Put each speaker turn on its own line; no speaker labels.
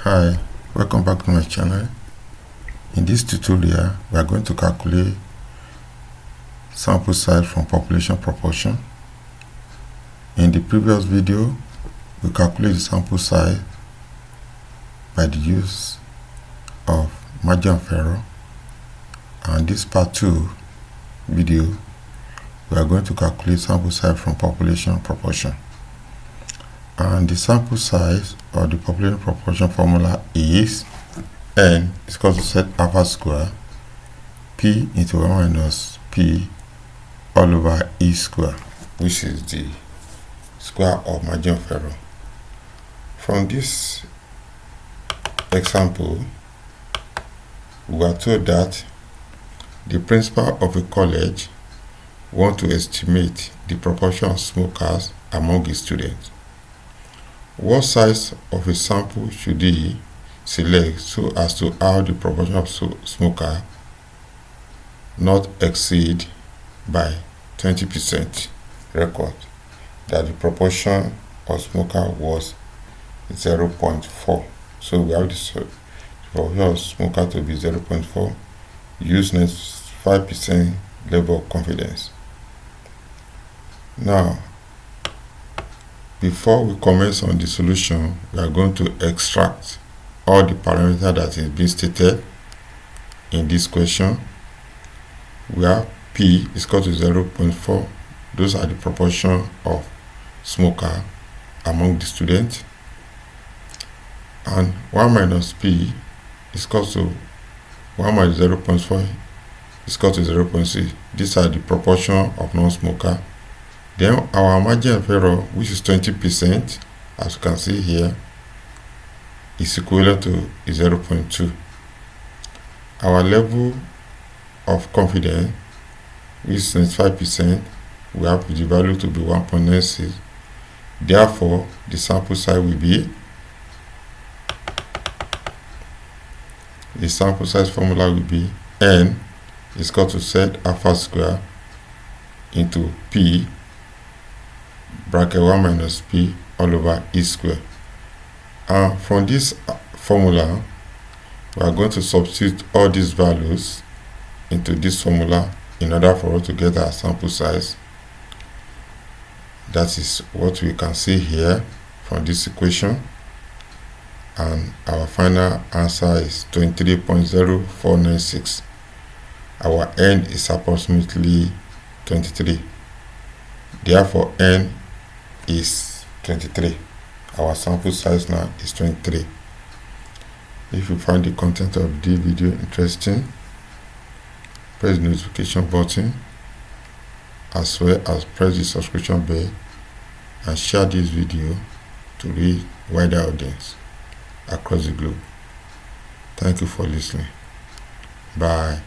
Hi, welcome back to my channel. In this tutorial, we are going to calculate sample size from population proportion. In the previous video, we calculated the sample size by the use of margin of error, and this part 2 video, we are going to calculate sample size from population proportion. And the sample size or the population proportion formula is n is equal to set alpha square p into 1 minus p all over e square, which is the square of margin of error. From this example, we are told that the principal of a college wants to estimate the proportion of smokers among his students. What size of a sample should he select so as to have the proportion of smoker not exceed by 20%? Record that the proportion of smoker was 0.4. So we have the proportion of smoker to be 0.4. Use 5% level of confidence. Now, before we commence on the solution, we are going to extract all the parameters that is being stated in this question. We have P is equal to 0.4. Those are the proportion of smoker among the students. And 1 minus P is equal to 1 minus 0.4 is equal to 0.6. These are the proportion of non-smoker. Then our margin of error, which is 20%, as you can see here, is equivalent to 0.2. Our level of confidence, which is 95%, we have the value to be 1.96. Therefore, the sample size will be, the sample size formula will be n is equal to set alpha square into p bracket 1 minus p all over e square. And from this formula, we are going to substitute all these values into this formula in order for us to get our sample size. That is what we can see here from this equation, and our final answer is 23.0496. Our n is approximately 23. Therefore, n is 23. Our sample size now is 23. If you find the content of this video interesting, press the notification button as well as press the subscription bell and share this video to reach wider audience across the globe. Thank you for listening. Bye.